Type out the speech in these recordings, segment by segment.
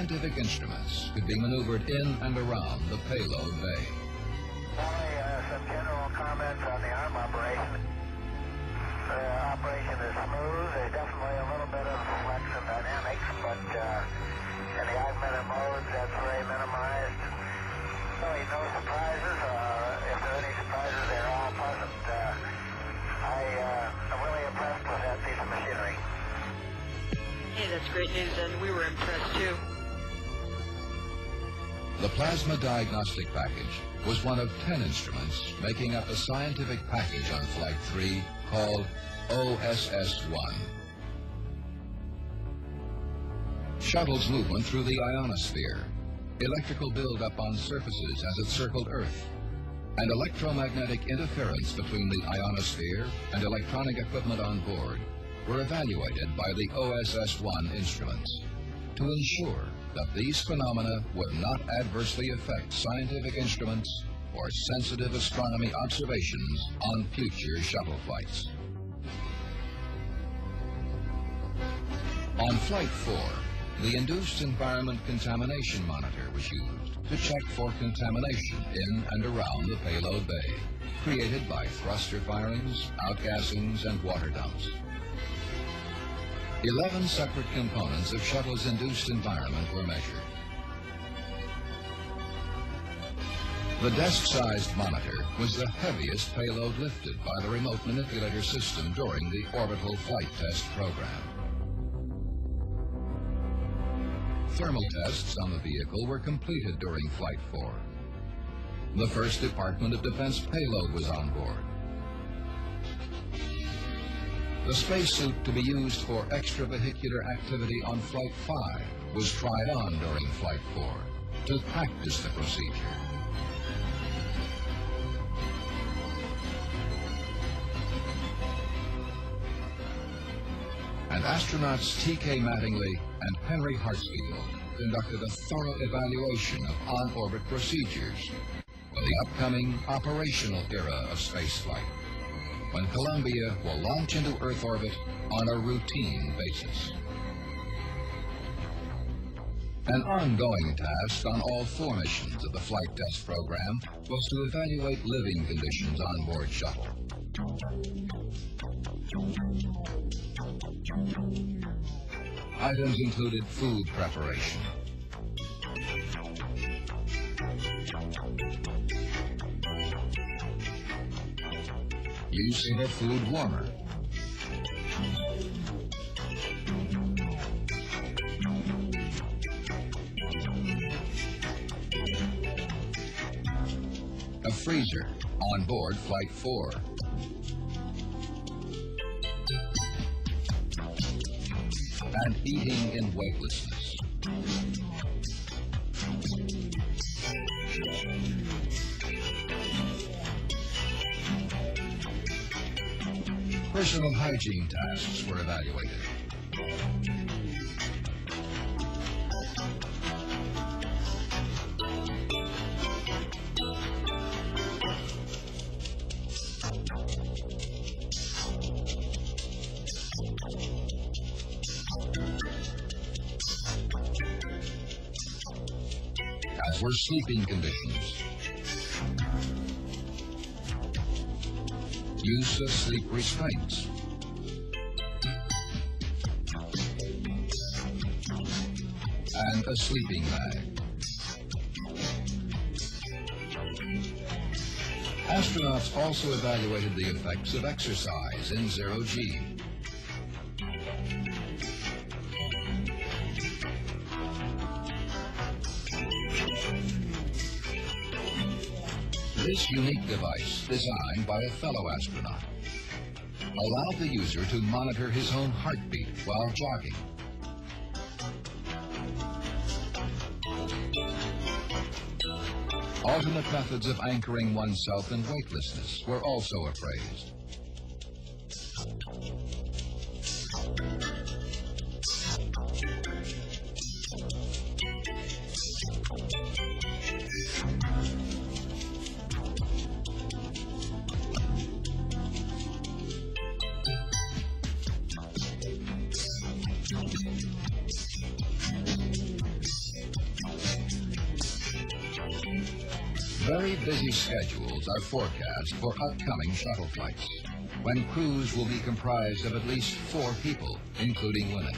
scientific instruments could be maneuvered in and around the payload bay. Only some general comments on the arm operation. The operation is smooth. There's definitely a little bit of flex and dynamics, but in the augmented modes, that's very minimized. Really no surprises. If there are any surprises, they're all pleasant. I'm really impressed with that piece of machinery. Hey, that's great news, and we were impressed too. The plasma diagnostic package was one of 10 instruments making up a scientific package on Flight 3 called OSS-1. Shuttle's movement through the ionosphere, electrical buildup on surfaces as it circled Earth, and electromagnetic interference between the ionosphere and electronic equipment on board were evaluated by the OSS-1 instruments to ensure that these phenomena would not adversely affect scientific instruments or sensitive astronomy observations on future shuttle flights. On Flight 4, the Induced Environment Contamination Monitor was used to check for contamination in and around the payload bay, created by thruster firings, outgassings, and water dumps. 11 separate components of Shuttle's induced environment were measured. The desk-sized monitor was the heaviest payload lifted by the remote manipulator system during the orbital flight test program. Thermal tests on the vehicle were completed during Flight 4. The first Department of Defense payload was on board. The spacesuit to be used for extravehicular activity on Flight 5 was tried on during Flight 4 to practice the procedure. And astronauts T.K. Mattingly and Henry Hartsfield conducted a thorough evaluation of on-orbit procedures for the upcoming operational era of spaceflight, when Columbia will launch into Earth orbit on a routine basis. An ongoing task on all 4 missions of the flight test program was to evaluate living conditions on board Shuttle. Items included food preparation, use of a food warmer, a freezer on board Flight 4, and eating in weightlessness. Personal hygiene tasks were evaluated. As were sleeping conditions. Use of sleep restraints. And a sleeping bag. Astronauts also evaluated the effects of exercise in zero-G. This unique device, designed by a fellow astronaut, allowed the user to monitor his own heartbeat while jogging. Alternate methods of anchoring oneself in weightlessness were also appraised. Very busy schedules are forecast for upcoming shuttle flights, when crews will be comprised of at least 4 people, including women.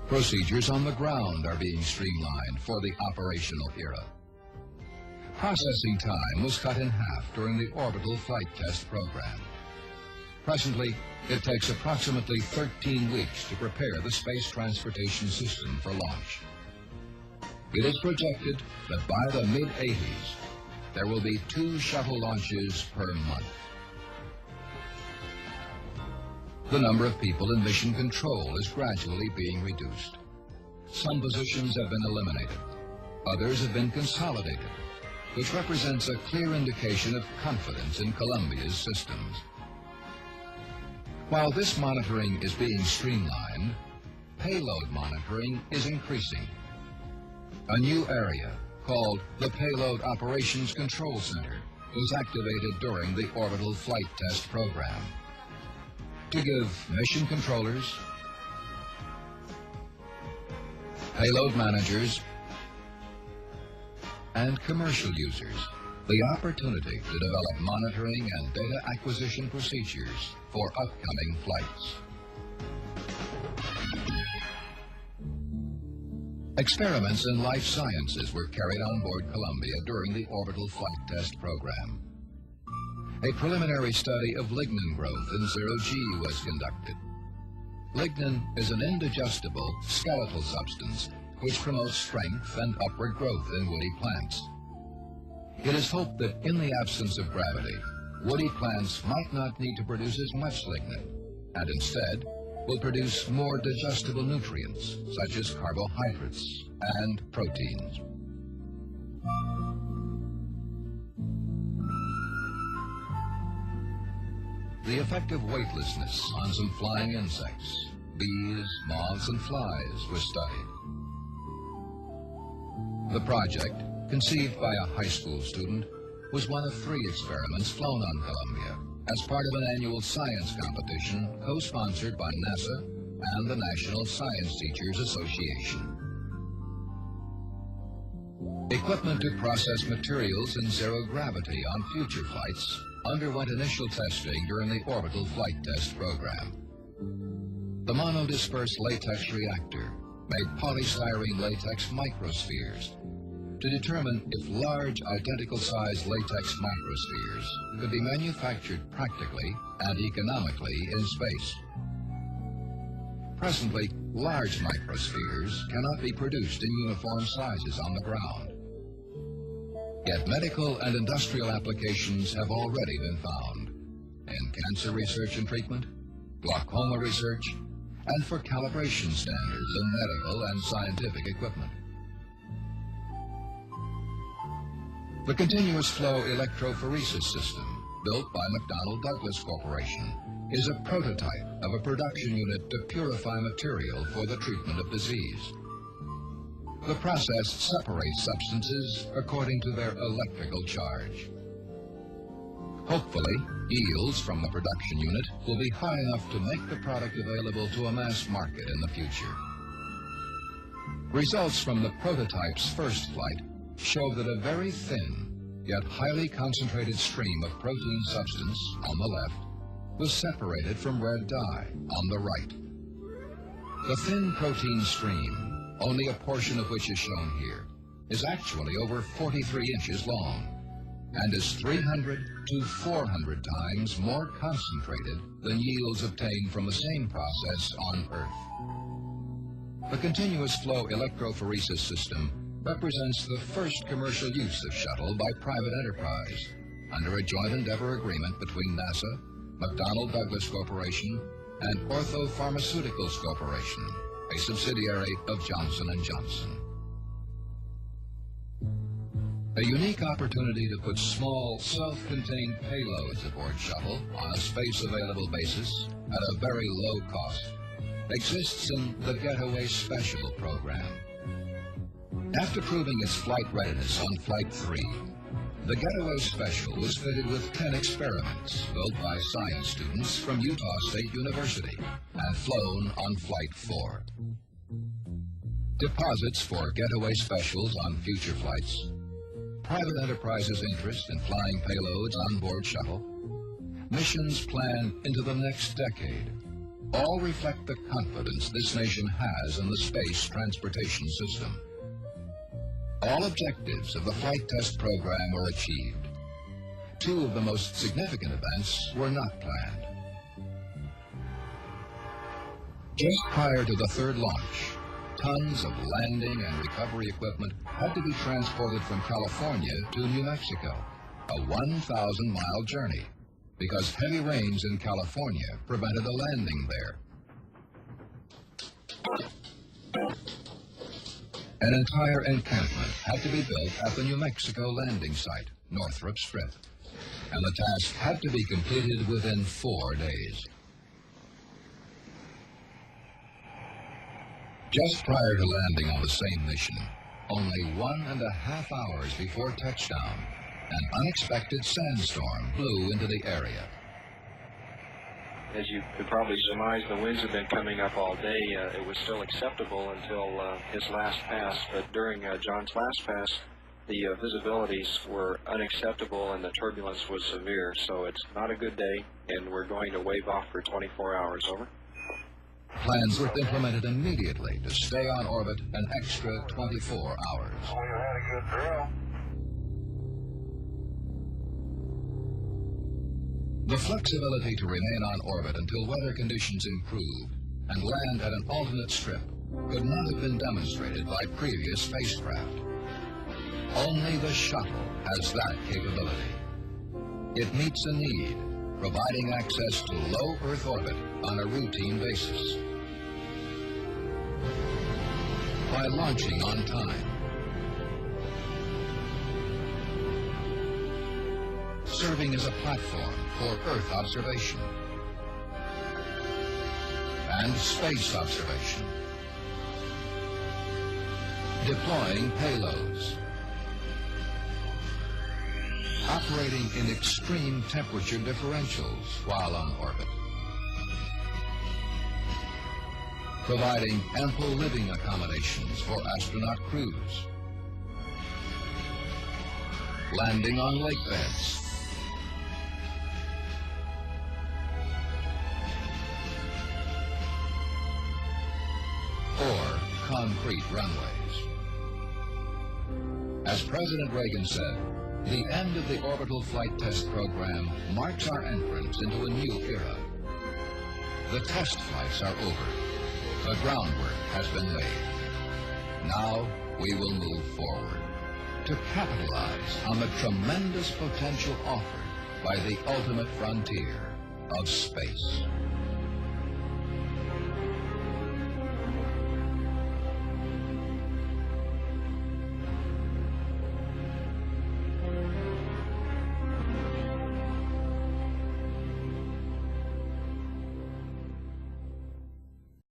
Procedures on the ground are being streamlined for the operational era. Processing time was cut in half during the orbital flight test program. Presently, it takes approximately 13 weeks to prepare the space transportation system for launch. It is projected that by the mid-80s, there will be 2 shuttle launches per month. The number of people in mission control is gradually being reduced. Some positions have been eliminated. Others have been consolidated, which represents a clear indication of confidence in Columbia's systems. While this monitoring is being streamlined, payload monitoring is increasing. A new area called the Payload Operations Control Center was activated during the orbital flight test program to give mission controllers, payload managers, and commercial users the opportunity to develop monitoring and data acquisition procedures for upcoming flights. Experiments in life sciences were carried on board Columbia during the orbital flight test program. A preliminary study of lignin growth in zero-G was conducted. Lignin is an indigestible skeletal substance which promotes strength and upward growth in woody plants. It is hoped that in the absence of gravity, woody plants might not need to produce as much lignin, and instead will produce more digestible nutrients such as carbohydrates and proteins. The effect of weightlessness on some flying insects, bees, moths, and flies was studied. The project, conceived by a high school student, was one of 3 experiments flown on Columbia as part of an annual science competition co-sponsored by NASA and the National Science Teachers Association. Equipment to process materials in zero gravity on future flights underwent initial testing during the orbital flight test program. The monodispersed latex reactor made polystyrene latex microspheres to determine if large identical-sized latex microspheres could be manufactured practically and economically in space. Presently, large microspheres cannot be produced in uniform sizes on the ground. Yet medical and industrial applications have already been found in cancer research and treatment, glaucoma research, and for calibration standards in medical and scientific equipment. The continuous flow electrophoresis system, built by McDonnell Douglas Corporation, is a prototype of a production unit to purify material for the treatment of disease. The process separates substances according to their electrical charge. Hopefully, yields from the production unit will be high enough to make the product available to a mass market in the future. Results from the prototype's first flight show that a very thin, yet highly concentrated stream of protein substance on the left was separated from red dye on the right. The thin protein stream, only a portion of which is shown here, is actually over 43 inches long and is 300 to 400 times more concentrated than yields obtained from the same process on Earth. The continuous flow electrophoresis system represents the first commercial use of Shuttle by private enterprise under a joint endeavor agreement between NASA, McDonnell Douglas Corporation, and Ortho Pharmaceuticals Corporation, a subsidiary of Johnson & Johnson. A unique opportunity to put small, self-contained payloads aboard Shuttle on a space-available basis at a very low cost exists in the Getaway Special program. After proving its flight readiness on Flight 3, The Getaway Special was fitted with 10 experiments built by science students from Utah State University and flown on Flight 4. Deposits for Getaway Specials on future flights, private enterprises' interest in flying payloads on board Shuttle, missions planned into the next decade, all reflect the confidence this nation has in the space transportation system. All objectives of the flight test program were achieved. Two of the most significant events were not planned. Just prior to the third launch, tons of landing and recovery equipment had to be transported from California to New Mexico, a 1,000-mile journey, because heavy rains in California prevented a landing there. An entire encampment had to be built at the New Mexico landing site, Northrop Strip, and the task had to be completed within 4 days. Just prior to landing on the same mission, only 1.5 hours before touchdown, an unexpected sandstorm blew into the area. As you could probably surmise, the winds have been coming up all day. It was still acceptable until his last pass, but during John's last pass, the visibilities were unacceptable and the turbulence was severe, so it's not a good day, and we're going to wave off for 24 hours. Over. Plans were implemented immediately to stay on orbit an extra 24 hours. We had a good drill. The flexibility to remain on orbit until weather conditions improved and land at an alternate strip could not have been demonstrated by previous spacecraft. Only the Shuttle has that capability. It meets a need, providing access to low Earth orbit on a routine basis. By launching on time, serving as a platform for Earth observation and space observation, deploying payloads, operating in extreme temperature differentials while on orbit, providing ample living accommodations for astronaut crews, landing on lake beds, or concrete runways. As President Reagan said, the end of the orbital flight test program marks our entrance into a new era. The test flights are over. The groundwork has been laid. Now we will move forward to capitalize on the tremendous potential offered by the ultimate frontier of space.